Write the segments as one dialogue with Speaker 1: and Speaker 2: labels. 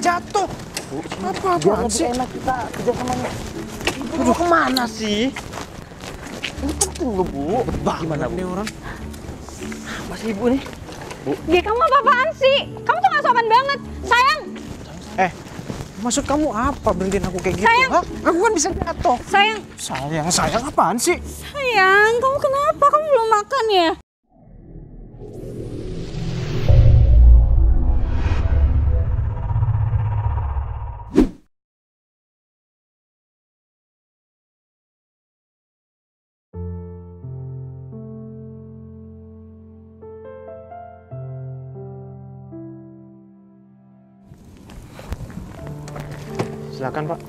Speaker 1: Jatuh. Apa-apaan sih?
Speaker 2: Enak kita kerja samanya.
Speaker 1: Udah kemana sih?
Speaker 2: Ini penting loh, Bu.
Speaker 1: Gimana Bu? Ini orang?
Speaker 2: Apa sih Ibu nih? Bu.
Speaker 3: Dia kamu apa-apaan sih? Kamu tuh gak sopan banget. Sayang.
Speaker 1: Maksud kamu apa berhentiin aku kayak gitu?
Speaker 3: Sayang.
Speaker 1: Hah? Aku kan bisa jatuh.
Speaker 3: Sayang.
Speaker 1: Sayang apaan sih?
Speaker 3: Sayang, kamu kenapa? Kamu belum makan ya?
Speaker 1: Silakan Pak.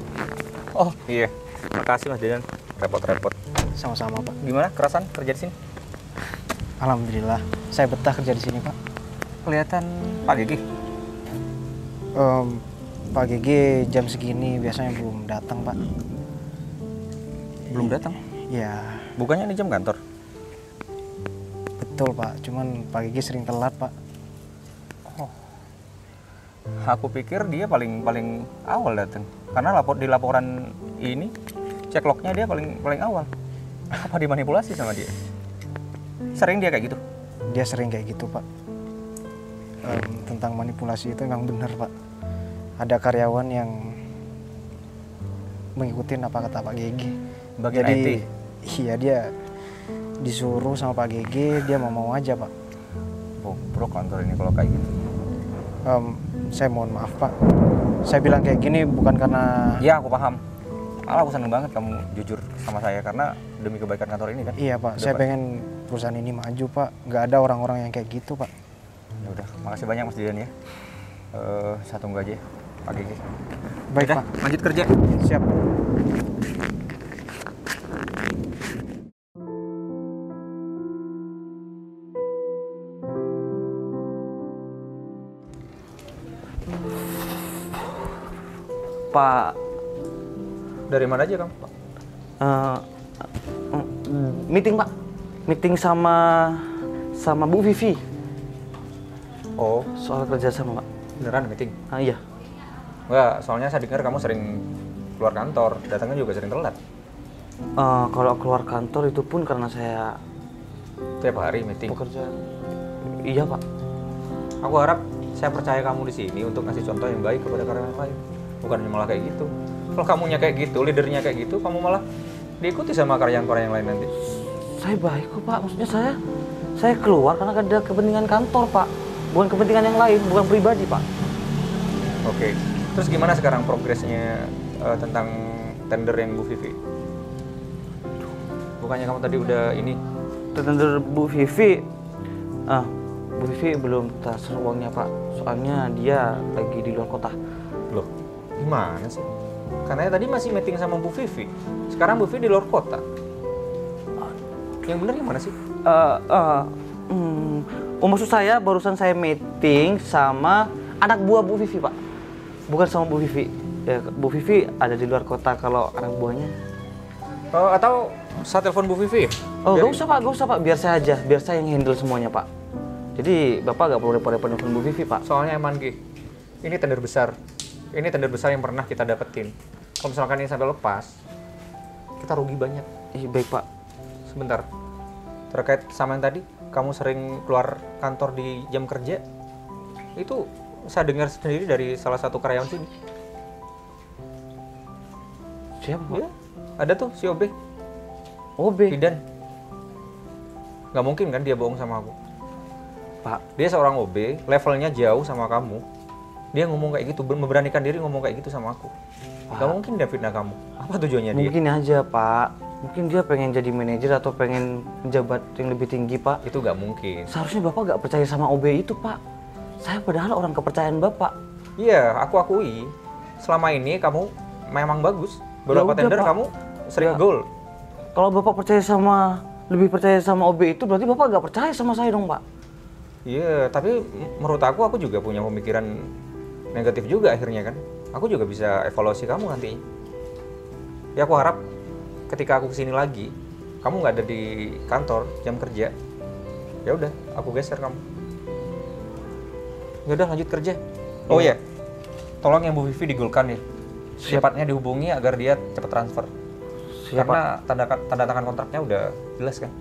Speaker 4: Oh iya, makasih Mas Dedan. Repot-repot.
Speaker 1: Sama-sama Pak.
Speaker 4: Gimana kerasan kerja di sini?
Speaker 1: Alhamdulillah, saya betah kerja di sini Pak.
Speaker 4: Kelihatan Pak Gigi.
Speaker 1: Pak GG jam segini biasanya belum datang Pak.
Speaker 4: Belum datang?
Speaker 1: Ya,
Speaker 4: Bukannya ini jam kantor?
Speaker 1: betul Pak. Cuman Pak GG sering telat Pak.
Speaker 4: Aku pikir dia paling awal datang. Karena di laporan ini cek lognya dia paling awal. Apa dimanipulasi sama dia? Sering dia kayak gitu?
Speaker 1: Dia sering kayak gitu Pak. Tentang manipulasi itu memang benar Pak. Ada karyawan yang mengikuti apa kata Pak GG.
Speaker 4: Bagian
Speaker 1: Jadi,
Speaker 4: IT?
Speaker 1: Iya, dia disuruh sama Pak GG, dia mau aja Pak.
Speaker 4: Oh, bro kantor ini kalau kayak gitu.
Speaker 1: Saya mohon maaf Pak. Saya bilang kayak gini bukan karena...
Speaker 4: Ya, aku paham. Malah aku seneng banget kamu jujur sama saya karena demi kebaikan kantor ini kan.
Speaker 1: Iya Pak, saya pengen perusahaan ini maju Pak. Nggak ada orang-orang yang kayak gitu Pak.
Speaker 4: Ya udah, makasih banyak Mas Didan ya. Saya tunggu aja Pak Gigi.
Speaker 1: Baik
Speaker 4: Udah,
Speaker 1: Pak.
Speaker 4: lanjut kerja.
Speaker 1: Siap.
Speaker 2: Pak,
Speaker 4: Dari mana aja kamu Pak?
Speaker 2: Meeting Pak. Meeting sama Bu Vivi.
Speaker 4: Oh,
Speaker 2: Soal kerja sama Pak.
Speaker 4: beneran meeting?
Speaker 2: Iya.
Speaker 4: Enggak, soalnya saya dengar kamu sering keluar kantor, datangnya juga sering telat.
Speaker 2: Kalau keluar kantor itu pun karena saya
Speaker 4: Tiap hari meeting.
Speaker 2: bekerja. Iya Pak.
Speaker 4: Aku harap saya percaya kamu di sini untuk ngasih contoh yang baik kepada karyawan lain. Bukan malah kayak gitu. Kalau kamunya kayak gitu, leadernya kayak gitu, kamu malah diikuti sama karyawan-karyawan lain nanti.
Speaker 2: Saya baik kok Pak. Maksudnya saya keluar karena ada kepentingan kantor Pak. Bukan kepentingan yang lain, bukan pribadi Pak.
Speaker 4: Oke. Terus gimana sekarang progresnya tentang tender yang Bu Vivi? Bukannya kamu tadi udah ini?
Speaker 2: Tender Bu Vivi, Bu Vivi belum transfer uangnya Pak. Soalnya dia lagi di luar kota.
Speaker 4: Loh, gimana sih? Karena tadi masih meeting sama Bu Vivi. Sekarang Bu Vivi di luar kota. Yang benar gimana sih?
Speaker 2: Maksud saya barusan saya meeting sama anak buah Bu Vivi Pak. Bukan sama Bu Vivi. Ya, Bu Vivi ada di luar kota kalau anak buahnya.
Speaker 4: Atau saya telepon Bu Vivi?
Speaker 2: Oh, gak usah Pak. Biar saya aja. Biar saya yang handle semuanya Pak. Jadi Bapak gak perlu repot-repot telepon Bu Vivi Pak.
Speaker 4: Soalnya emang Ki, ini tender besar. Ini tender besar yang pernah kita dapetin. Kalau misalkan ini sampai lepas, kita rugi banyak.
Speaker 2: Iya baik Pak.
Speaker 4: Sebentar, terkait sama yang tadi, kamu sering keluar kantor di jam kerja, itu saya dengar sendiri dari salah satu karyawan sini.
Speaker 2: Siapa Pak?
Speaker 4: Ya, ada tuh si OB,
Speaker 2: OB.
Speaker 4: Didan. Nggak mungkin kan dia bohong sama aku.
Speaker 2: Pak,
Speaker 4: Dia seorang OB, levelnya jauh sama kamu. Dia ngomong kayak gitu, memberanikan diri ngomong kayak gitu sama aku. Nggak mungkin dia fitnah kamu. Apa tujuannya dia?
Speaker 2: mungkin aja Pak. Mungkin dia pengen jadi manajer atau pengen menjabat yang lebih tinggi Pak.
Speaker 4: Itu nggak mungkin.
Speaker 2: Seharusnya Bapak nggak percaya sama OB itu Pak. Saya padahal orang kepercayaan Bapak.
Speaker 4: Iya, aku akui. Selama ini kamu memang bagus. Beberapa
Speaker 2: Ya udah,
Speaker 4: tender
Speaker 2: Pak.
Speaker 4: kamu sering
Speaker 2: Ya.
Speaker 4: goal.
Speaker 2: Kalau Bapak lebih percaya sama OB itu berarti Bapak nggak percaya sama saya dong Pak.
Speaker 4: Iya, tapi menurut aku juga punya pemikiran negatif juga akhirnya kan. Aku juga bisa evaluasi kamu nanti. Ya aku harap ketika aku kesini lagi, kamu nggak ada di kantor jam kerja. Ya udah, aku geser kamu. Ya udah lanjut kerja. Oh ya, tolong yang Bu Vivi digulkan ya. Secepatnya dihubungi agar dia cepat transfer.
Speaker 2: Siap,
Speaker 4: Karena tanda tangan kontraknya udah jelas kan.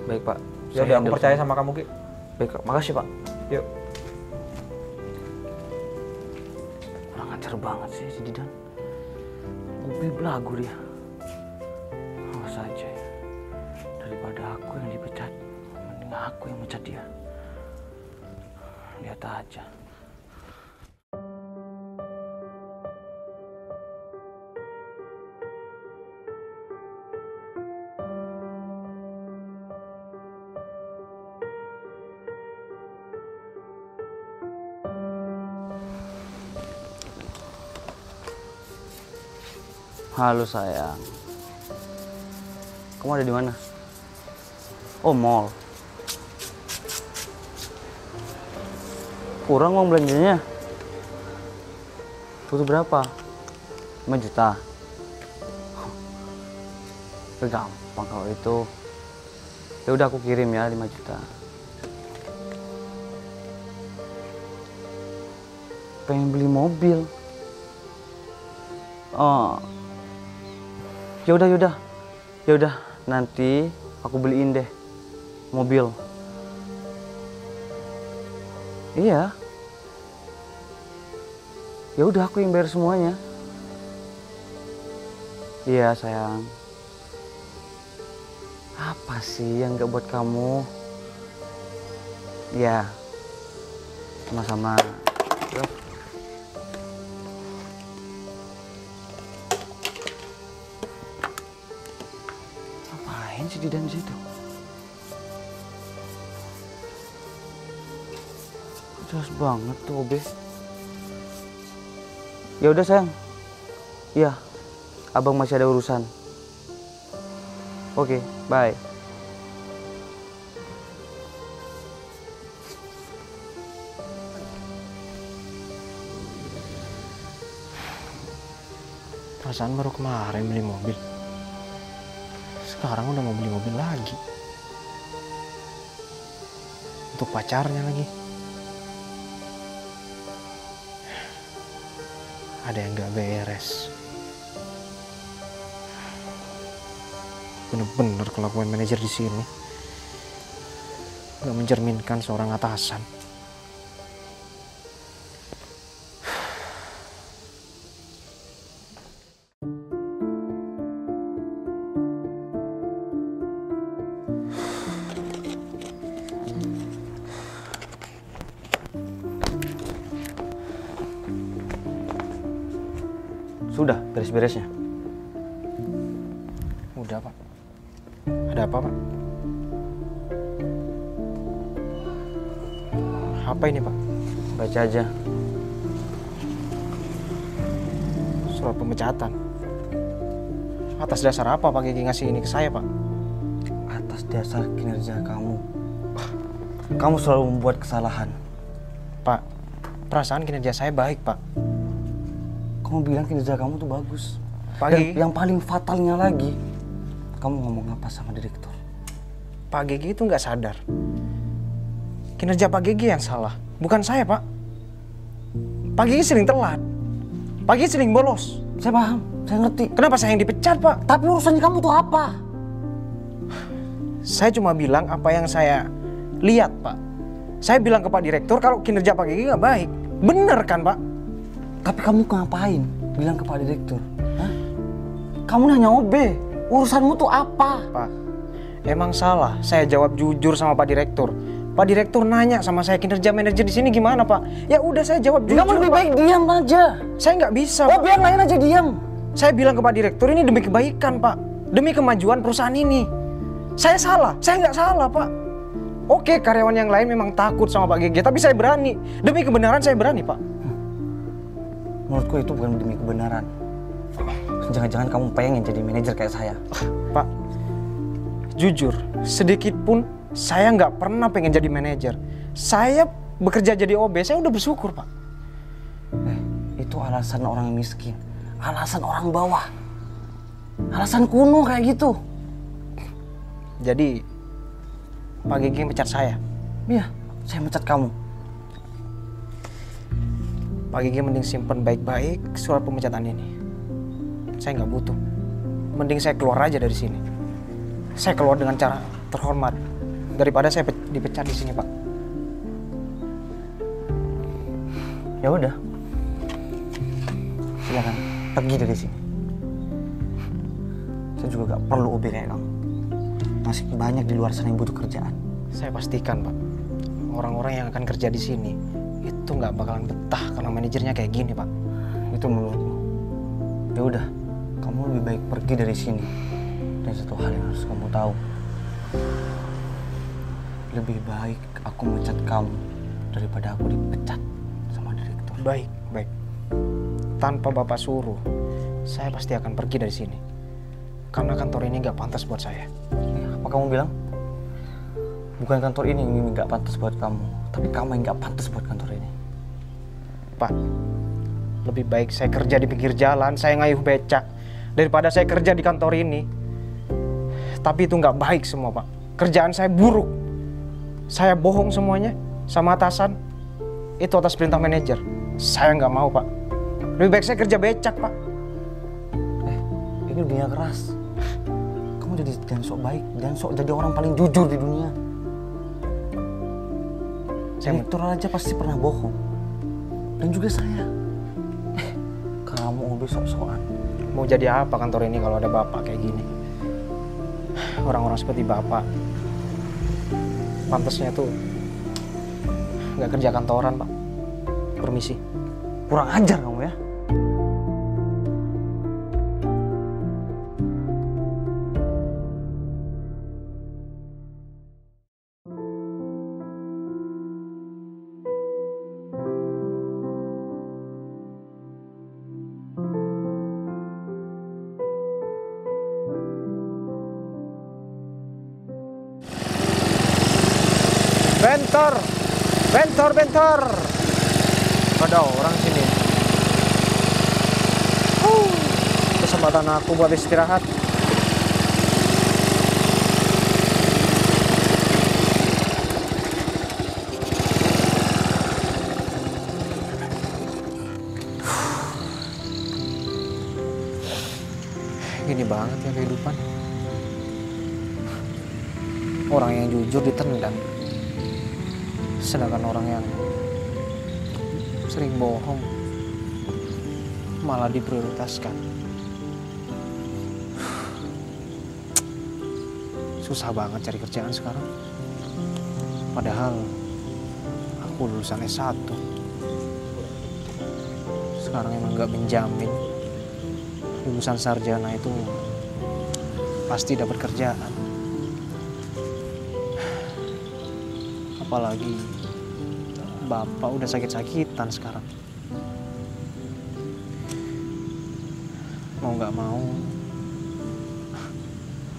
Speaker 2: Baik Pak.
Speaker 4: Ya udah, aku percaya sama kamu Ki.
Speaker 2: Baik Pak, makasih Pak.
Speaker 4: Yuk.
Speaker 2: Orang ajar banget sih si Didan. Mobil belagu dia. Awas aja ya. Daripada aku yang dipecat, mending aku yang mecat dia. Lihat aja. Halo sayang. Kamu ada di mana? Oh, mall. Kurang uang belanjanya. Butuh berapa? 5 juta. Gampang kalau itu. Ya udah aku kirim ya 5 juta. Pengen beli mobil. Oh. Ya udah, nanti aku beliin deh mobil. Iya. Ya udah aku yang bayar semuanya. Iya sayang. Apa sih yang gak buat kamu? Iya. Sama-sama. Ngapain sih di dalam situ? Jelas banget tuh OB. Ya udah sayang. Iya. Abang masih ada urusan. Oke, bye.
Speaker 1: Perasaan baru kemarin beli mobil. Sekarang udah mau beli mobil lagi. Untuk pacarnya lagi. Ada yang gak beres. Bener-bener kelakuan manajer di sini gak mencerminkan seorang atasan.
Speaker 2: Sudah beres-beresnya.
Speaker 1: Udah Pak. Ada apa Pak? Apa ini Pak?
Speaker 2: Baca aja.
Speaker 1: Surat pemecatan. Atas dasar apa Pak Gigi ngasih ini ke saya Pak?
Speaker 2: Atas dasar kinerja kamu. Kamu selalu membuat kesalahan.
Speaker 1: Pak, perasaan kinerja saya baik Pak.
Speaker 2: Kamu bilang kinerja kamu tuh bagus.
Speaker 1: Pak
Speaker 2: Dan
Speaker 1: Gigi,
Speaker 2: yang paling fatalnya lagi, kamu ngomong apa sama direktur?
Speaker 1: Pak Gigi itu nggak sadar. Kinerja Pak Gigi yang salah, bukan saya Pak. Pak Gigi sering telat. Pak Gigi sering bolos.
Speaker 2: Saya paham, saya ngerti.
Speaker 1: Kenapa saya yang dipecat Pak?
Speaker 2: Tapi urusannya kamu tuh apa?
Speaker 1: Saya cuma bilang apa yang saya lihat Pak. Saya bilang ke Pak Direktur kalau kinerja Pak Gigi nggak baik. Bener kan Pak?
Speaker 2: Tapi kamu ngapain bilang ke Pak Direktur? Hah? Kamu nanya OB, urusanmu tuh apa?
Speaker 1: Pak, emang salah. Saya jawab jujur sama Pak Direktur. Pak Direktur nanya sama saya kinerja manajer di sini gimana Pak? Ya udah saya jawab jujur.
Speaker 2: Kamu lebih
Speaker 1: Pak.
Speaker 2: baik diam aja.
Speaker 1: Saya nggak bisa.
Speaker 2: Oh
Speaker 1: Pak.
Speaker 2: biar lain aja diam.
Speaker 1: Saya bilang ke Pak Direktur ini demi kebaikan Pak, demi kemajuan perusahaan ini. Saya salah, saya nggak salah Pak. Oke, karyawan yang lain memang takut sama Pak GG, tapi saya berani. Demi kebenaran saya berani Pak.
Speaker 2: Menurutku itu bukan demi kebenaran. Jangan-jangan kamu pengen jadi manajer kayak saya.
Speaker 1: Pak, jujur, sedikit pun saya nggak pernah pengen jadi manajer. Saya bekerja jadi OB, saya udah bersyukur Pak.
Speaker 2: Itu alasan orang miskin, alasan orang bawah, alasan kuno kayak gitu.
Speaker 1: Jadi, Pak GG mecat saya.
Speaker 2: Iya, saya mecat kamu.
Speaker 1: Pak Gigi mending simpen baik-baik surat pemecatan ini. Saya nggak butuh. Mending saya keluar aja dari sini. Saya keluar dengan cara terhormat daripada saya dipecat di sini, Pak.
Speaker 2: Ya udah, silakan pergi dari sini. Saya juga gak perlu OB kayak kamu. Masih banyak di luar sana yang butuh kerjaan.
Speaker 1: Saya pastikan, Pak, orang-orang yang akan kerja di sini itu nggak bakalan betah karena manajernya kayak gini, Pak.
Speaker 2: Itu menurutmu. Ya udah, kamu lebih baik pergi dari sini. Dan satu hal yang harus kamu tahu, lebih baik aku mecat kamu daripada aku dipecat sama direktur.
Speaker 1: Baik, baik. Tanpa Bapak suruh, saya pasti akan pergi dari sini. Karena kantor ini nggak pantas buat saya.
Speaker 2: Apa kamu bilang? Bukan kantor ini yang nggak pantas buat kamu, tapi kamu yang nggak pantas buat kantor ini.
Speaker 1: Pak, lebih baik saya kerja di pinggir jalan, saya ngayuh becak, daripada saya kerja di kantor ini. Tapi itu nggak baik semua, Pak. Kerjaan saya buruk. Saya bohong semuanya sama atasan. Itu atas perintah manajer. Saya nggak mau, Pak. Lebih baik saya kerja becak, Pak.
Speaker 2: Ini dunia keras. Kamu jangan sok baik, jangan sok jadi orang paling jujur di dunia. Direktur aja pasti pernah bohong. Dan juga saya. Kamu udah sok-sokan.
Speaker 1: Mau jadi apa kantor ini kalau ada Bapak kayak gini? Orang-orang seperti Bapak pantasnya tuh nggak kerja kantoran, Pak. Permisi.
Speaker 2: Kurang ajar kamu ya.
Speaker 1: Bentor. Ada orang sini. Kesempatan aku buat istirahat. Gini banget ya kehidupan. Orang yang jujur ditendang. Sedangkan orang yang sering bohong malah diprioritaskan. Susah banget cari kerjaan sekarang. Padahal aku lulusan S1. Sekarang emang gak menjamin lulusan sarjana itu pasti dapat kerjaan. Apalagi Bapak udah sakit-sakitan sekarang. Mau gak mau,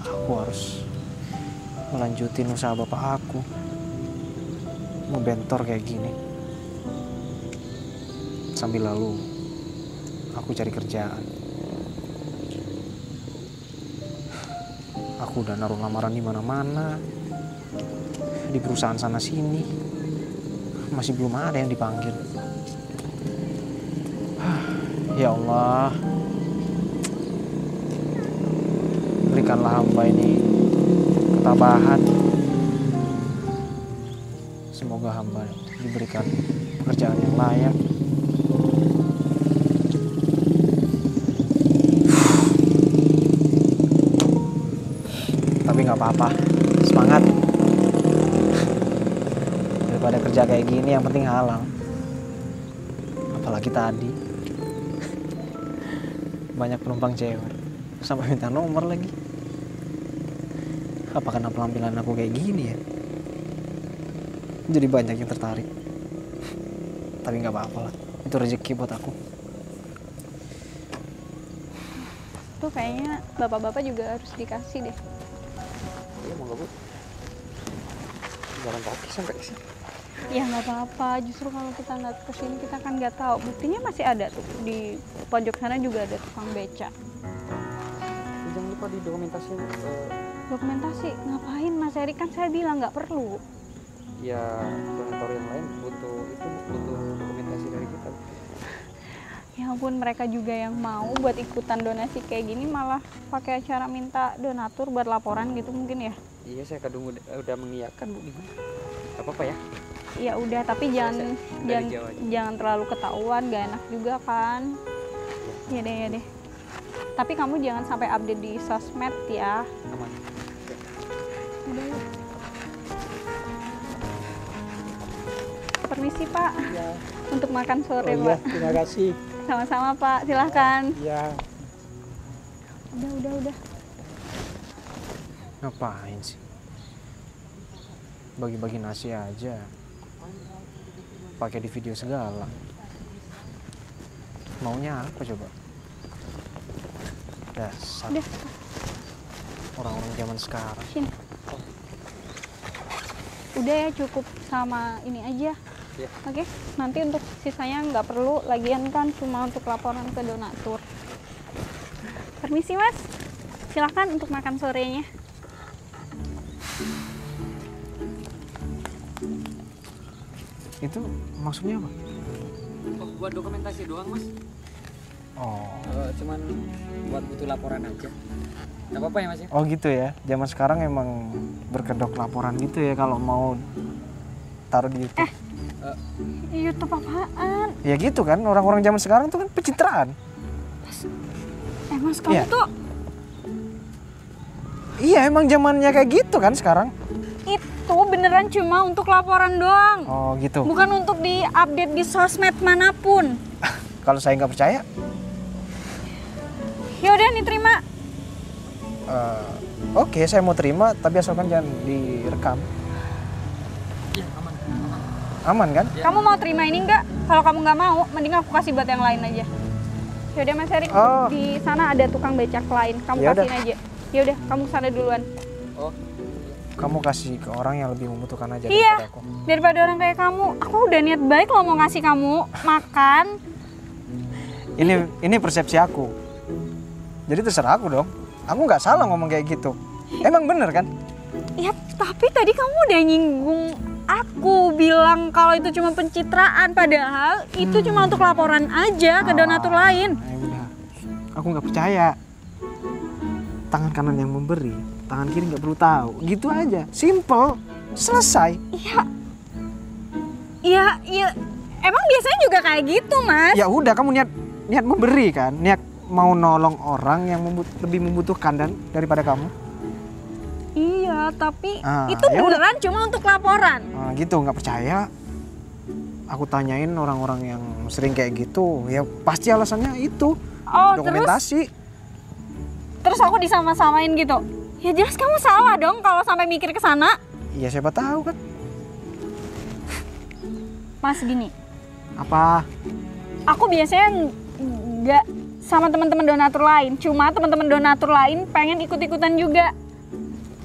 Speaker 1: aku harus melanjutin usaha Bapak aku. Membentor kayak gini. Sambil lalu, aku cari kerjaan. Aku udah naruh lamaran di mana-mana. Di perusahaan sana sini masih belum ada yang dipanggil. Ya Allah, berikanlah hamba ini ketabahan. Semoga hamba diberikan pekerjaan yang layak. Tapi nggak apa-apa, semangat. Daripada kerja kayak gini yang penting halal. Apalagi tadi banyak penumpang cewek sampai minta nomor lagi. Apa karena penampilan aku kayak gini ya? Jadi banyak yang tertarik. Tapi nggak apa-apa lah, itu rezeki buat aku.
Speaker 3: Tuh kayaknya bapak-bapak juga harus dikasih deh.
Speaker 1: Iya mau gak, Bu? Jalan kaki sampai ke sini.
Speaker 3: Ya nggak apa-apa, justru kalau kita nggak kesini kita kan nggak tahu. Buktinya masih ada tuh, di pojok sana juga ada tukang beca.
Speaker 1: Jangan lupa di dokumentasi.
Speaker 3: Dokumentasi? Ngapain Mas Eri? Kan saya bilang nggak perlu.
Speaker 1: Ya, kantor yang lain butuh dokumentasi dari kita.
Speaker 3: ampun, mereka juga yang mau buat ikutan donasi kayak gini malah pakai acara minta donatur buat laporan gitu mungkin ya.
Speaker 5: Iya, saya kadung udah mengiyakan Bu, gimana? Gak apa-apa ya?
Speaker 3: Ya udah, tapi jangan
Speaker 5: dari Jawa aja.
Speaker 3: jangan terlalu ketahuan, gak enak juga kan. Ya deh. Tapi kamu jangan sampai update di sosmed ya.
Speaker 5: Aman.
Speaker 3: Udah yuk. Permisi Pak,
Speaker 6: Ya.
Speaker 3: untuk makan sore
Speaker 6: Oh iya,
Speaker 3: Pak.
Speaker 6: terima kasih.
Speaker 3: Sama-sama Pak, silahkan.
Speaker 6: Ya,
Speaker 3: Udah.
Speaker 1: Ngapain sih? Bagi-bagi nasi aja. Pakai di video segala. Maunya apa coba? Dasar
Speaker 3: Udah,
Speaker 1: orang-orang zaman sekarang.
Speaker 3: sini. Udah ya, cukup sama ini aja.
Speaker 5: Ya.
Speaker 3: Oke, nanti untuk sisanya nggak perlu, lagian kan cuma untuk laporan ke donatur. Permisi Mas, silakan untuk makan sorenya.
Speaker 1: Itu maksudnya apa?
Speaker 5: Oh, buat dokumentasi doang Mas.
Speaker 1: Oh.
Speaker 5: Cuman buat butuh laporan aja. Gak apa-apa ya Mas ya?
Speaker 1: Oh gitu ya. Zaman sekarang emang berkedok laporan gitu ya kalau mau taruh di YouTube.
Speaker 3: YouTube apaan?
Speaker 1: Ya gitu kan, orang-orang zaman sekarang tuh kan pencitraan.
Speaker 3: Mas kamu
Speaker 1: Iya.
Speaker 3: tuh
Speaker 1: Iya, emang zamannya kayak gitu kan sekarang.
Speaker 3: itu beneran cuma untuk laporan doang.
Speaker 1: Oh gitu.
Speaker 3: Bukan untuk di-update di sosmed manapun.
Speaker 1: Kalau saya nggak percaya,
Speaker 3: Yaudah nih terima.
Speaker 1: oke saya mau terima, tapi asalkan jangan direkam.
Speaker 5: Iya, aman.
Speaker 1: Aman kan?
Speaker 5: Ya.
Speaker 3: Kamu mau terima ini enggak? Kalau kamu nggak mau, mending aku kasih buat yang lain aja. Yaudah Mas Erik,
Speaker 1: Oh.
Speaker 3: di sana ada tukang becak lain. Kamu
Speaker 1: Yaudah.
Speaker 3: kasihin aja. Yaudah, kamu sana duluan.
Speaker 5: Oh,
Speaker 1: Kamu kasih ke orang yang lebih membutuhkan aja
Speaker 3: Iya.
Speaker 1: daripada aku.
Speaker 3: Daripada orang kayak kamu, aku udah niat baik loh mau ngasih kamu makan.
Speaker 1: Ini persepsi aku. Jadi terserah aku dong. Aku nggak salah ngomong kayak gitu. Emang bener kan?
Speaker 3: Ya, tapi tadi kamu udah nyinggung aku bilang kalau itu cuma pencitraan, padahal itu cuma untuk laporan aja ke donatur lain.
Speaker 1: Ya udah. Aku nggak percaya. Tangan kanan yang memberi, tangan kiri nggak perlu tahu. Gitu aja. Simple. Selesai.
Speaker 3: Iya. Emang biasanya juga kayak gitu, Mas.
Speaker 1: Ya udah, kamu niat memberi kan? Niat mau nolong orang yang lebih membutuhkan daripada kamu.
Speaker 3: Iya, tapi itu
Speaker 1: ya udah.
Speaker 3: beneran cuma untuk laporan.
Speaker 1: Gitu, nggak percaya. Aku tanyain orang-orang yang sering kayak gitu, ya pasti alasannya itu.
Speaker 3: Oh,
Speaker 1: Dokumentasi.
Speaker 3: terus aku disama-samain gitu. Ya jelas kamu salah dong kalau sampai mikir ke sana.
Speaker 1: Iya siapa tahu kan.
Speaker 3: Mas gini,
Speaker 1: Apa?
Speaker 3: aku biasanya nggak sama teman-teman donatur lain. Cuma teman-teman donatur lain pengen ikut-ikutan juga.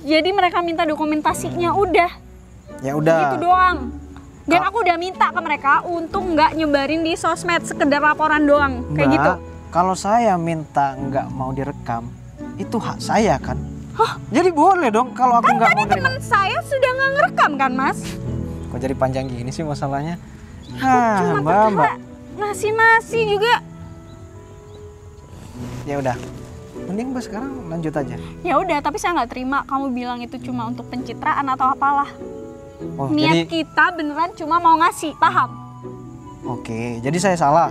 Speaker 3: Jadi mereka minta dokumentasinya, udah.
Speaker 1: Ya udah.
Speaker 3: Gitu doang. Dan aku udah minta ke mereka untuk nggak nyebarin di sosmed, sekedar laporan doang. Kayak
Speaker 1: Mbak,
Speaker 3: gitu.
Speaker 1: kalau saya minta nggak mau direkam, itu hak saya kan. Jadi boleh dong kalau aku nggak mau nerima.
Speaker 3: Temen saya sudah nggak ngerekam kan, Mas?
Speaker 1: Kok jadi panjang gini sih masalahnya?
Speaker 3: Cuma
Speaker 1: Mbak.
Speaker 3: perkara nasi juga.
Speaker 1: Ya udah. Mending Mbak sekarang lanjut aja.
Speaker 3: Ya udah, tapi saya nggak terima kamu bilang itu cuma untuk pencitraan atau apalah.
Speaker 1: Oh,
Speaker 3: Niat
Speaker 1: jadi
Speaker 3: kita beneran cuma mau ngasih, paham?
Speaker 1: oke, jadi saya salah.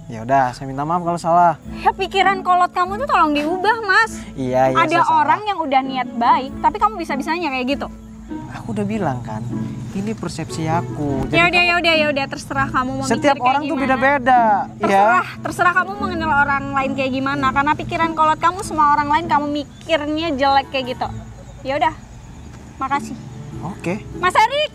Speaker 1: Ya udah, saya minta maaf kalau salah.
Speaker 3: Ya pikiran kolot kamu tuh tolong diubah, Mas.
Speaker 1: Iya,
Speaker 3: Ada
Speaker 1: saya salah.
Speaker 3: orang yang udah niat baik, tapi kamu bisa-bisanya kayak gitu.
Speaker 1: Aku udah bilang kan, ini persepsi aku.
Speaker 3: Ya
Speaker 1: Jadi
Speaker 3: udah, terserah kamu mau
Speaker 1: setiap
Speaker 3: mikir kayak
Speaker 1: orang tuh
Speaker 3: gimana.
Speaker 1: beda-beda,
Speaker 3: Terserah kamu mengenal orang lain kayak gimana. Karena pikiran kolot kamu semua orang lain kamu mikirnya jelek kayak gitu. Ya udah, makasih.
Speaker 1: Oke,
Speaker 3: Mas Erik,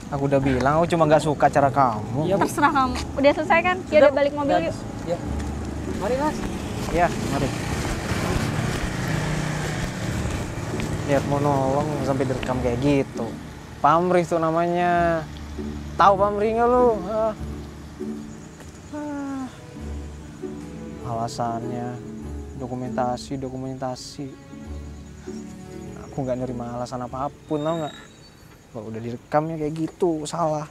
Speaker 1: aku udah bilang, aku cuma nggak suka cara kamu.
Speaker 5: iya Bu.
Speaker 3: terserah kamu. Udah selesai kan? Ya udah balik mobil yuk.
Speaker 5: Ya. Mari Mas.
Speaker 1: Ya, mari. Lihat mau nolong sampai direkam kayak gitu. Pamrih tuh namanya. Tahu pamrih nggak lu? Alasannya dokumentasi. Aku nggak nerima alasan apapun, tau nggak? Kalau udah direkamnya kayak gitu, salah.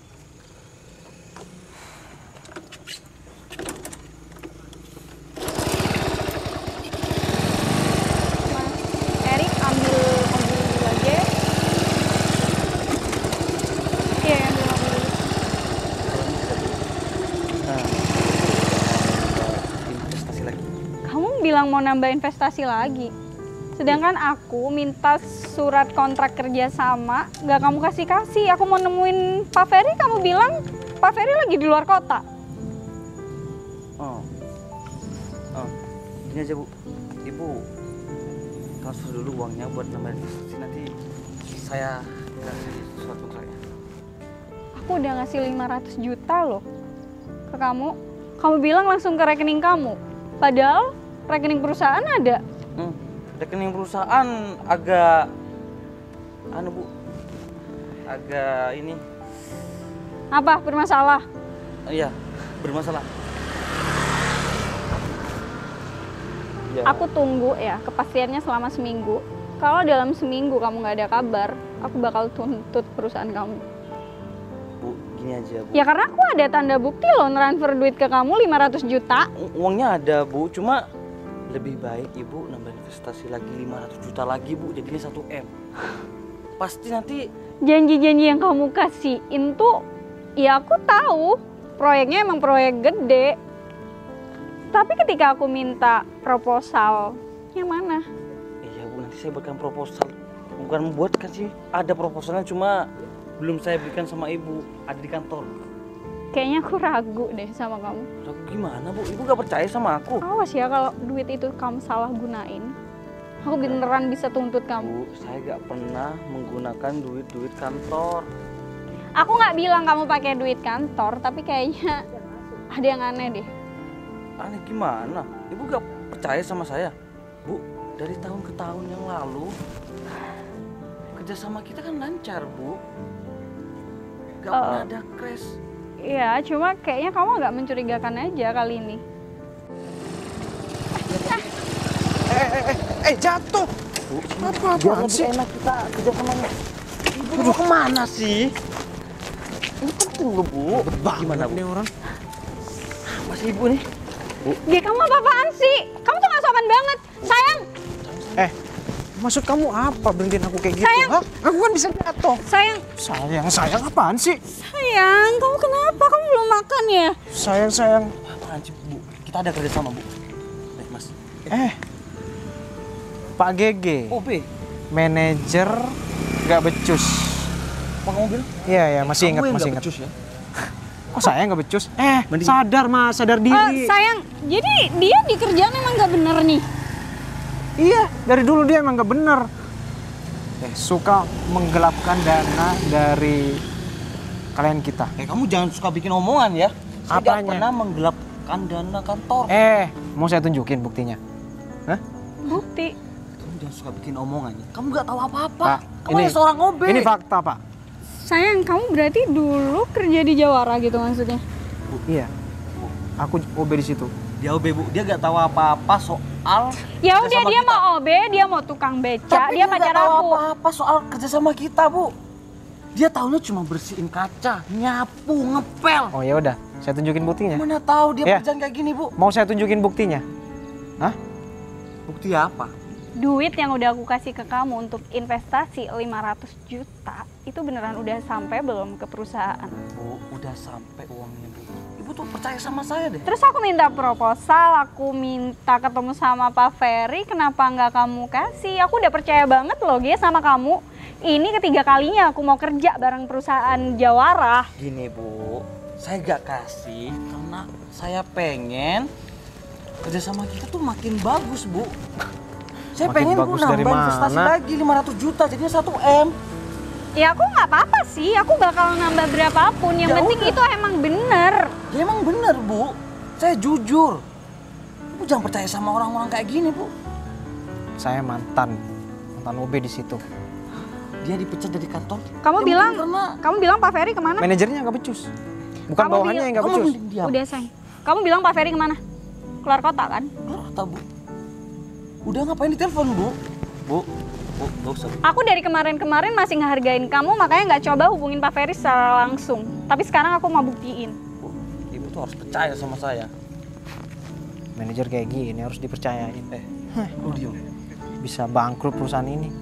Speaker 3: bilang mau nambah investasi lagi. Sedangkan aku minta surat kontrak kerja sama, nggak kamu kasih-kasih. Aku mau nemuin Pak Ferry, kamu bilang Pak Ferry lagi di luar kota.
Speaker 2: Oh, gini aja Bu, Ibu transfer dulu uangnya buat nambahin investasi, nanti saya kasih surat kontraknya.
Speaker 3: Aku udah ngasih 500 juta loh ke kamu. Kamu bilang langsung ke rekening kamu. Padahal rekening perusahaan ada.
Speaker 2: Rekening perusahaan agak Bu, agak ini.
Speaker 3: Apa bermasalah?
Speaker 2: Iya, bermasalah. Ya.
Speaker 3: Aku tunggu ya kepastiannya selama seminggu. Kalau dalam seminggu kamu nggak ada kabar, aku bakal tuntut perusahaan kamu.
Speaker 2: Bu, gini aja Bu.
Speaker 3: Ya karena aku ada tanda bukti loh transfer duit ke kamu 500 juta.
Speaker 2: Uangnya ada Bu, cuma lebih baik Ibu nambah investasi lagi 500 juta lagi Bu, jadinya 1 M. Pasti nanti
Speaker 3: Janji-janji yang kamu kasihin tuh, ya aku tahu proyeknya emang proyek gede. Tapi ketika aku minta proposal, yang mana?
Speaker 2: iya Bu, nanti saya berikan proposal. Bukan membuat kan sih, ada proposalnya, cuma belum saya berikan sama Ibu, ada di kantor.
Speaker 3: Kayaknya aku ragu deh sama kamu.
Speaker 2: Ragu gimana Bu? Ibu gak percaya sama aku?
Speaker 3: Awas ya kalau duit itu kamu salah gunain. Aku beneran bisa tuntut kamu.
Speaker 2: Bu, saya gak pernah menggunakan duit kantor.
Speaker 3: Aku nggak bilang kamu pakai duit kantor, tapi kayaknya ada yang aneh deh.
Speaker 2: Aneh gimana? Ibu gak percaya sama saya? Bu, dari tahun ke tahun yang lalu kerjasama kita kan lancar Bu. Gak pernah ada crash.
Speaker 3: Iya, cuma kayaknya kamu agak mencurigakan aja kali ini.
Speaker 1: Jatuh.
Speaker 2: Bu,
Speaker 1: Apa-apaan sih?
Speaker 2: enak kita kerjasamanya. Ibu mau kemana sih? Ini penting loh Bu. Gimana Bu?
Speaker 1: Nih orang.
Speaker 2: Masih Ibu nih?
Speaker 3: Dia kamu apa-apaan sih? Kamu tuh gak sopan banget. Sayang,
Speaker 1: Maksud kamu apa berhentiin aku kayak gitu?
Speaker 3: Sayang.
Speaker 1: Hah? Aku kan bisa jatuh.
Speaker 3: sayang,
Speaker 1: Sayang apaan sih?
Speaker 3: sayang. Kamu kenapa? Kamu belum makan ya?
Speaker 1: Sayang.
Speaker 2: Apaan sih Bu? Kita ada kerjasama Bu. Baik Mas.
Speaker 1: Pak GG,
Speaker 2: OB.
Speaker 1: manajer gak becus.
Speaker 2: Apa kamu bilang?
Speaker 1: Iya, masih ingat,
Speaker 2: Kamu yang
Speaker 1: masih
Speaker 2: nggak
Speaker 1: ingat.
Speaker 2: becus ya?
Speaker 1: Kok saya nggak becus?
Speaker 2: Mending-
Speaker 1: Sadar Mas, sadar diri.
Speaker 3: Sayang, jadi dia di kerjaan emang gak bener nih.
Speaker 1: Iya, dari dulu dia emang nggak bener. Suka menggelapkan dana dari kalian kita.
Speaker 2: Kamu jangan suka bikin omongan ya. Saya nggak
Speaker 1: Apanya?
Speaker 2: pernah menggelapkan dana kantor.
Speaker 1: Mau saya tunjukin buktinya? Hah?
Speaker 3: Bukti.
Speaker 2: Kamu jangan suka bikin omongan ya. Kamu nggak tahu apa-apa.
Speaker 1: Pak,
Speaker 2: Kamu hanya seorang OB.
Speaker 1: Ini fakta, Pak.
Speaker 3: Sayang, kamu berarti dulu kerja di Jawara gitu maksudnya?
Speaker 1: Iya. Aku OB di situ.
Speaker 2: Dia OB Bu, dia nggak tahu apa-apa soal.
Speaker 3: Ya udah,
Speaker 2: kerjasama
Speaker 3: dia
Speaker 2: kita.
Speaker 3: mau OB, dia mau tukang beca,
Speaker 2: Tapi
Speaker 3: dia
Speaker 2: nggak
Speaker 3: pacar
Speaker 2: tahu
Speaker 3: aku.
Speaker 2: apa-apa soal kerjasama kita Bu. Dia tahunya cuma bersihin kaca, nyapu, ngepel.
Speaker 1: Oh ya udah, saya tunjukin buktinya.
Speaker 2: Mana tahu dia
Speaker 1: Ya.
Speaker 2: kerjaan kayak gini Bu.
Speaker 1: Mau saya tunjukin buktinya? Hah?
Speaker 2: Bukti apa?
Speaker 3: Duit yang udah aku kasih ke kamu untuk investasi 500 juta, itu beneran udah sampai belum ke perusahaan?
Speaker 2: Bu, udah sampai uangnya Bu. Ibu tuh percaya sama saya deh.
Speaker 3: Terus aku minta proposal, aku minta ketemu sama Pak Ferry, kenapa nggak kamu kasih? Aku udah percaya banget loh Gia sama kamu. Ini ketiga kalinya aku mau kerja bareng perusahaan Jawara.
Speaker 2: Gini Bu, saya gak kasih karena saya pengen kerjasama kita tuh makin bagus Bu. Saya
Speaker 1: Makin
Speaker 2: pengen Bu
Speaker 1: bagus dari
Speaker 2: nambah investasi
Speaker 1: mana?
Speaker 2: lagi 500 juta jadinya 1 M.
Speaker 3: Ya aku nggak apa-apa sih, aku bakal nambah berapapun. Yang
Speaker 2: Ya
Speaker 3: penting
Speaker 2: udah.
Speaker 3: itu emang bener.
Speaker 2: Ya emang bener Bu, saya jujur. Ibu jangan percaya sama orang-orang kayak gini Bu.
Speaker 1: Saya mantan OB di situ.
Speaker 2: Dia dipecat dari kantor.
Speaker 3: Kamu
Speaker 2: Ya
Speaker 3: bilang,
Speaker 2: mungkin karena
Speaker 3: kamu bilang Pak Ferry kemana?
Speaker 1: Manajernya nggak becus. Bukan
Speaker 3: Kamu
Speaker 1: bawahannya
Speaker 3: bilang-
Speaker 1: yang nggak
Speaker 2: kamu
Speaker 1: becus.
Speaker 2: mending diam.
Speaker 3: Udah sayang. Kamu bilang Pak Ferry kemana? Keluar kota kan?
Speaker 2: Kata Bu. Udah ngapain ditelepon Bu? Bu, gak usah Bu.
Speaker 3: Aku dari kemarin-kemarin masih ngehargain kamu, makanya nggak coba hubungin Pak Ferry secara langsung. Tapi sekarang aku mau buktiin.
Speaker 2: Bu, Ibu tuh harus percaya sama saya.
Speaker 1: Manajer kayak gini harus dipercayain.
Speaker 2: Lu diem.
Speaker 1: Bisa bangkrut perusahaan ini.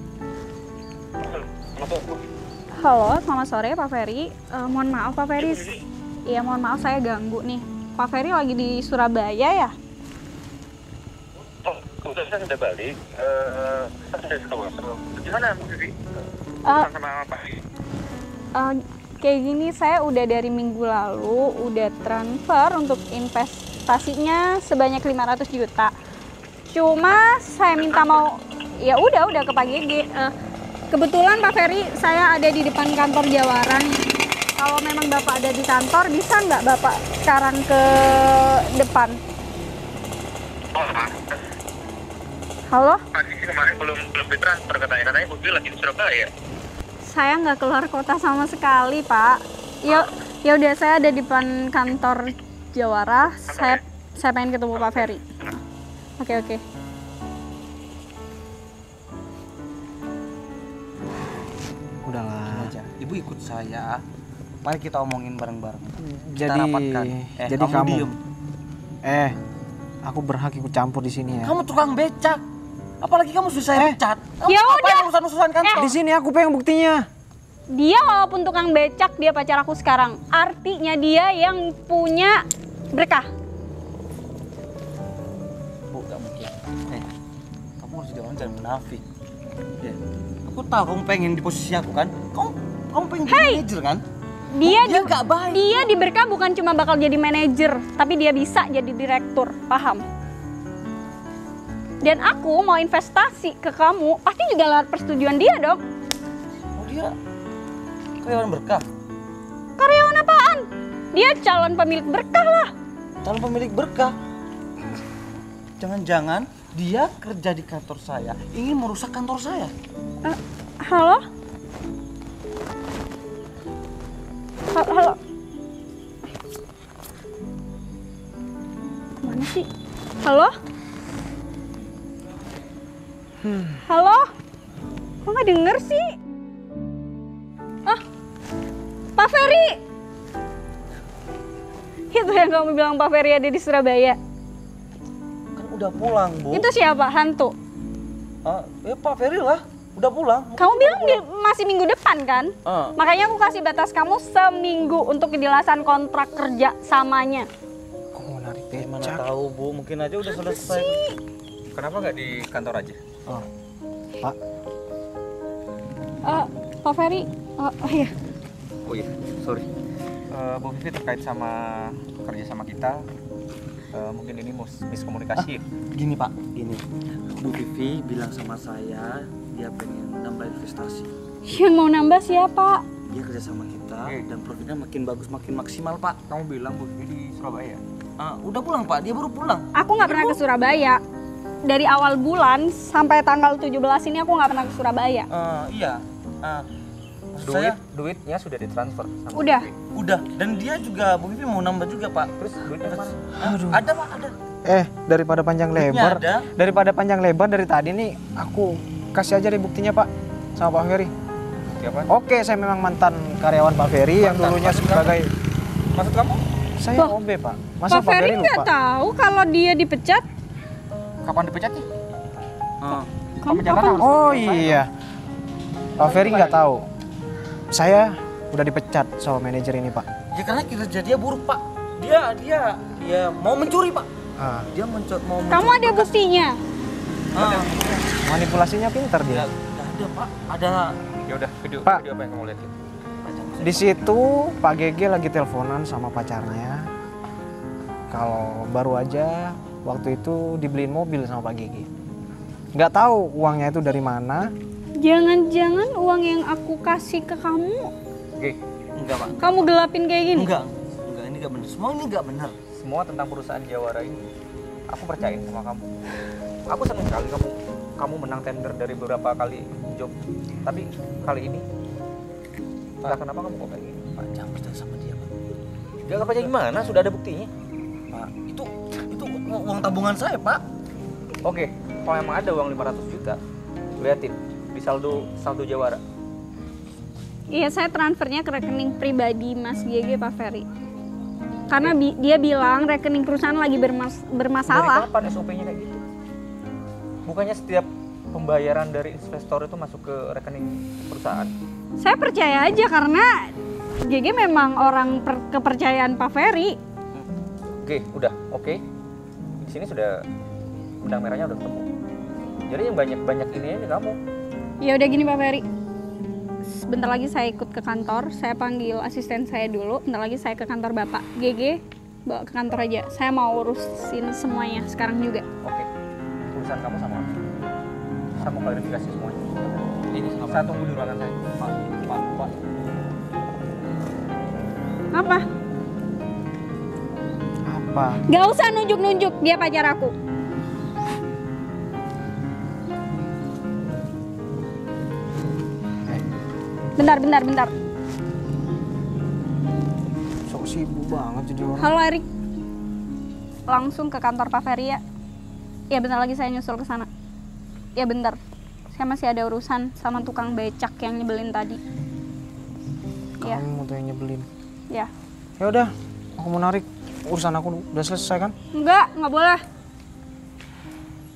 Speaker 3: Halo, selamat sore Pak Ferry. Mohon maaf Pak Ferry. Iya, mohon maaf saya ganggu nih. Pak Ferry lagi di Surabaya ya?
Speaker 6: kebetulan saya sudah balik. Saya sudah sekolah. Gimana Bu Vivi?
Speaker 3: Eh,
Speaker 6: Sama Pak?
Speaker 3: Kayak gini, saya udah dari minggu lalu udah transfer untuk investasinya sebanyak 500 juta. Cuma saya minta ya udah ke Pak GG. Kebetulan Pak Ferry, saya ada di depan kantor Jawara nih. Kalau memang Bapak ada di kantor, bisa nggak Bapak sekarang ke depan?
Speaker 6: Oh,
Speaker 3: Halo?
Speaker 6: pagi sih kemarin belum ditransfer katanya Bu Vivi lagi di Surabaya.
Speaker 3: Saya nggak keluar kota sama sekali, Pak. Ya udah, saya ada di depan kantor Jawara. Saya pengen ketemu Pak Ferry. Oke.
Speaker 2: Udahlah. Ibu ikut saya. Mari kita omongin bareng-bareng. Kita
Speaker 1: Jadi,
Speaker 2: rapatkan.
Speaker 1: jadi kamu
Speaker 2: diem.
Speaker 1: aku berhak ikut campur di sini ya.
Speaker 2: Kamu tukang becak. Apalagi kamu sudah saya pecat. Kamu
Speaker 3: Ya
Speaker 2: ngapain urusan-urusan kantor?
Speaker 1: Di sini aku pengen buktinya.
Speaker 3: Dia walaupun tukang becak, dia pacar aku sekarang. Artinya dia yang punya berkah.
Speaker 2: Bu, gak mungkin. Kamu harus jadi orang jangan munafik. Ya. Aku tahu kamu pengen di posisi aku kan. Kamu pengen jadi manajer kan?
Speaker 3: Dia
Speaker 2: gak baik.
Speaker 3: Dia di berkah bukan cuma bakal jadi manajer, tapi dia bisa jadi direktur, paham? Dan aku mau investasi ke kamu, pasti juga lewat persetujuan dia dong.
Speaker 2: Oh, dia karyawan berkah.
Speaker 3: Karyawan apaan? Dia calon pemilik berkah lah.
Speaker 2: Calon pemilik berkah. Jangan-jangan dia kerja di kantor saya, ingin merusak kantor saya.
Speaker 3: Halo? Halo? Mana sih? Halo? Halo? Kok nggak denger sih? Pak Ferry! Itu yang kamu bilang Pak Ferry ada di Surabaya.
Speaker 2: Kan udah pulang, Bu.
Speaker 3: Itu siapa? Hantu?
Speaker 2: Pak Ferry lah, udah pulang.
Speaker 3: Kamu bilang masih minggu depan kan?
Speaker 2: Ah.
Speaker 3: Makanya aku kasih batas kamu seminggu untuk kejelasan kontrak kerja samanya.
Speaker 1: Kok mau narik
Speaker 2: Mana
Speaker 1: becak?
Speaker 2: tahu, Bu, mungkin aja udah selesai.
Speaker 4: Kenapa nggak di kantor aja?
Speaker 1: Pak,
Speaker 3: Pak Ferry, iya.
Speaker 4: Oh iya, sorry. Bu Vivi terkait sama kerja sama kita, mungkin ini miskomunikasi.
Speaker 2: Gini, Pak, gini. Bu Vivi bilang sama saya, dia pengen nambah investasi.
Speaker 3: Yang mau nambah siapa?
Speaker 2: Dia kerja sama kita dan profitnya makin bagus, makin maksimal, Pak.
Speaker 4: Kamu bilang Bu Vivi di Surabaya?
Speaker 2: Udah pulang, Pak. Dia baru pulang.
Speaker 3: Aku nggak pernah ke Surabaya. Dari awal bulan sampai tanggal 17 ini aku nggak pernah ke Surabaya.
Speaker 2: Iya. Maksud saya,
Speaker 4: Duitnya sudah ditransfer sama
Speaker 3: Udah.
Speaker 4: Bu Vivi.
Speaker 2: udah. Dan dia juga, Bu Vivi mau nambah juga, Pak.
Speaker 4: Terus duitnya mana?
Speaker 2: Ada, Pak, ada.
Speaker 1: daripada panjang lebar,
Speaker 2: ada.
Speaker 1: daripada panjang lebar dari tadi nih, aku kasih aja deh buktinya Pak sama Pak Ferry.
Speaker 4: Siapa?
Speaker 1: Oke, saya memang mantan karyawan Pak Ferry yang dulunya
Speaker 4: Maksud
Speaker 1: sebagai
Speaker 4: Maksud kamu?
Speaker 1: saya
Speaker 3: Loh,
Speaker 1: OB Pak. Masa
Speaker 3: Pak Ferry nggak
Speaker 1: lupa?
Speaker 3: tahu kalau dia dipecat.
Speaker 4: Kapan dipecatnya?
Speaker 3: Kapan?
Speaker 1: Oh iya, Pak Ferry nggak tahu. Saya udah dipecat sama manajer ini Pak.
Speaker 2: Ya karena kinerja dia buruk, Pak. Dia mau mencuri, Pak. Dia mau mencuri.
Speaker 3: Kamu ada buktinya?
Speaker 1: Manipulasinya pintar dia.
Speaker 2: Nggak ada, Pak. Ada.
Speaker 4: Ya udah, video
Speaker 1: Pak.
Speaker 4: apa yang kamu lihat?
Speaker 1: Di situ Pak GG lagi teleponan sama pacarnya. Kalau baru aja waktu itu dibeliin mobil sama Pak GG. Nggak tahu uangnya itu dari mana.
Speaker 3: Jangan-jangan uang yang aku kasih ke kamu,
Speaker 4: Oke,
Speaker 2: Enggak, Pak.
Speaker 3: kamu gelapin kayak gini?
Speaker 2: Enggak, ini enggak benar. Semua ini enggak benar.
Speaker 4: semua tentang perusahaan Jawara ini aku percayain sama kamu. Aku senang sekali kamu menang tender dari beberapa kali job. Tapi kali ini entah kenapa kamu kok kayak gini.
Speaker 2: Pak, jangan percaya sama dia, Pak.
Speaker 4: Gak percaya gimana? Sudah ada buktinya.
Speaker 2: Pak, itu uang tabungan saya, Pak.
Speaker 4: Oke, kalau emang ada uang 500 juta, liatin di saldo Jawara.
Speaker 3: Iya, saya transfernya ke rekening pribadi Mas GG Pak Ferry. Karena dia bilang rekening perusahaan lagi bermasalah.
Speaker 4: Dari kapan SOP-nya kayak gitu? Bukannya setiap pembayaran dari investor itu masuk ke rekening perusahaan?
Speaker 3: Saya percaya aja karena GG memang orang kepercayaan Pak Ferry.
Speaker 4: Oke, udah, oke. Di sini sudah benang merahnya udah ketemu.
Speaker 2: Jadi yang banyak ini aja kamu.
Speaker 3: Ya udah gini Pak Ferry. Sebentar lagi saya ikut ke kantor, saya panggil asisten saya dulu. Bentar lagi saya ke kantor Bapak. GG bawa ke kantor aja. Saya mau urusin semuanya sekarang juga.
Speaker 2: Oke. Urusan kamu sama aku. Saya mau klarifikasi semuanya. Ini saya tunggu di ruangan saya. Pak.
Speaker 3: Apa?
Speaker 1: Apa?
Speaker 3: Gak usah nunjuk-nunjuk, dia pacar aku. Bentar.
Speaker 1: Sok sibuk banget jadi orang.
Speaker 3: Halo Erik. Langsung ke kantor Pak Ferry ya. Ya bentar lagi saya nyusul ke sana. Ya bentar. Saya masih ada urusan sama tukang becak yang nyebelin tadi. Ya.
Speaker 1: Kamu tuh yang nyebelin.
Speaker 3: Ya.
Speaker 1: Ya udah, aku mau narik. Urusan aku udah selesai kan?
Speaker 3: Nggak boleh.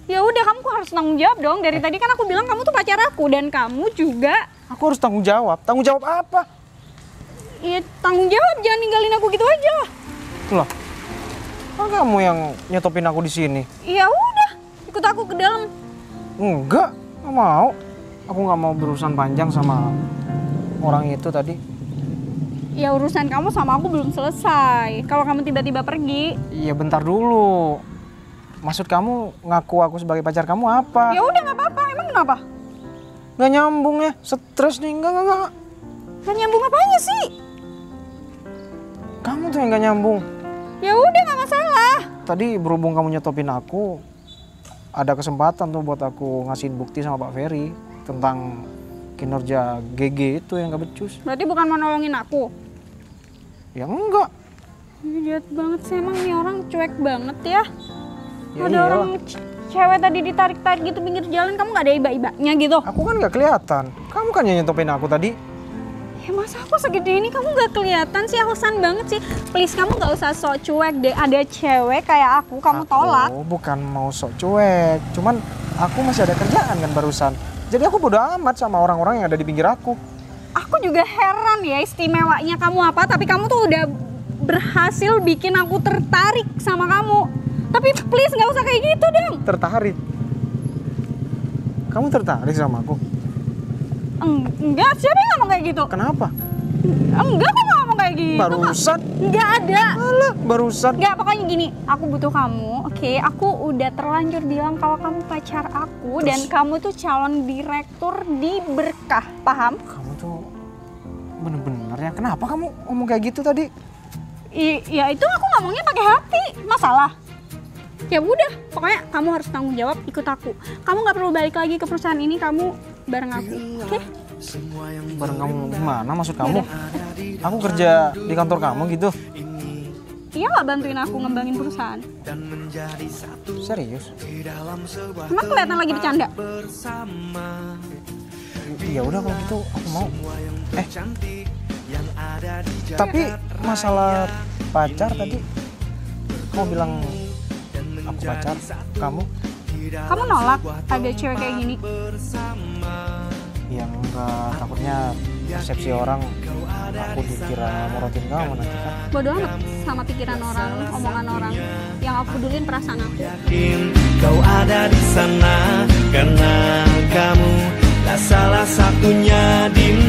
Speaker 3: Ya udah, kamu harus tanggung jawab dong. Dari tadi kan aku bilang kamu tuh pacar aku dan kamu juga.
Speaker 1: Aku harus tanggung jawab. Tanggung jawab apa?
Speaker 3: Iya, tanggung jawab, jangan ninggalin aku gitu aja.
Speaker 1: Loh, kan kamu yang nyetopin aku di sini.
Speaker 3: Ya udah, ikut aku ke dalam.
Speaker 1: Enggak mau. Aku nggak mau berurusan panjang sama orang itu tadi.
Speaker 3: Ya urusan kamu sama aku belum selesai. Kalau kamu tiba-tiba pergi.
Speaker 1: Iya bentar dulu. Maksud kamu ngaku aku sebagai pacar kamu apa?
Speaker 3: Ya udah nggak apa-apa. Emang kenapa?
Speaker 1: Nggak nyambung ya, stres nih. Enggak.
Speaker 3: Kan nyambung apanya sih?
Speaker 1: Kamu tuh yang nggak nyambung.
Speaker 3: Ya udah nggak masalah.
Speaker 1: Tadi berhubung kamu nyetopin aku, ada kesempatan tuh buat aku ngasihin bukti sama Pak Ferry tentang kinerja GG itu yang gak becus.
Speaker 3: Berarti bukan mau nolongin aku?
Speaker 1: Ya enggak.
Speaker 3: Lihat banget sih, emang nih orang cuek banget ya.
Speaker 1: Ya
Speaker 3: Ada
Speaker 1: iyalah.
Speaker 3: orang cewek tadi ditarik-tarik gitu pinggir jalan, kamu gak ada iba-ibanya gitu?
Speaker 1: Aku kan gak kelihatan. Kamu kan yang nyetopin aku tadi.
Speaker 3: Ya masa aku segede ini kamu gak kelihatan sih, alasan banget sih. Please kamu gak usah sok cuek deh, ada cewek kayak aku, kamu tolak.
Speaker 1: Aku bukan mau sok cuek, cuman aku masih ada kerjaan kan barusan. Jadi aku bodo amat sama orang-orang yang ada di pinggir aku.
Speaker 3: Aku juga heran ya istimewanya kamu apa, tapi kamu tuh udah berhasil bikin aku tertarik sama kamu. Tapi please gak usah kayak gitu dong.
Speaker 1: Tertarik? Kamu tertarik sama aku?
Speaker 3: Enggak, siapa yang ngomong kayak gitu?
Speaker 1: Kenapa?
Speaker 3: Enggak, kok nggak ngomong kayak gitu?
Speaker 1: Barusan?
Speaker 3: Enggak ada.
Speaker 1: Alah, barusan.
Speaker 3: Enggak, pokoknya gini, aku butuh kamu, oke? Aku udah terlanjur bilang kalau kamu pacar aku.
Speaker 1: Terus?
Speaker 3: Dan kamu tuh calon direktur di Berkah, paham?
Speaker 1: Kamu tuh bener-bener ya. Kenapa kamu ngomong kayak gitu tadi?
Speaker 3: Ya itu aku ngomongnya pakai hati, masalah. Ya udah, pokoknya kamu harus tanggung jawab, ikut aku. Kamu nggak perlu balik lagi ke perusahaan ini, kamu bareng aku, oke?
Speaker 1: Bareng kamu gimana maksud kamu? Aku kerja di kantor kamu gitu?
Speaker 3: Iya nggak bantuin aku ngembangin perusahaan?
Speaker 1: Serius?
Speaker 3: Emang kelihatan lagi bercanda?
Speaker 1: Ya udah kalau gitu aku mau. Tapi masalah pacar tadi kamu bilang aku pacar kamu?
Speaker 3: Kamu nolak ada cewek kayak gini?
Speaker 1: Ya enggak, takutnya persepsi orang aku dikira morotin kamu nanti kan.
Speaker 3: Bodoh amat sama pikiran orang, omongan orang. Yang aku pedulin perasaan aku.
Speaker 7: Yakin kau ada di sana karena kamu lah salah satunya di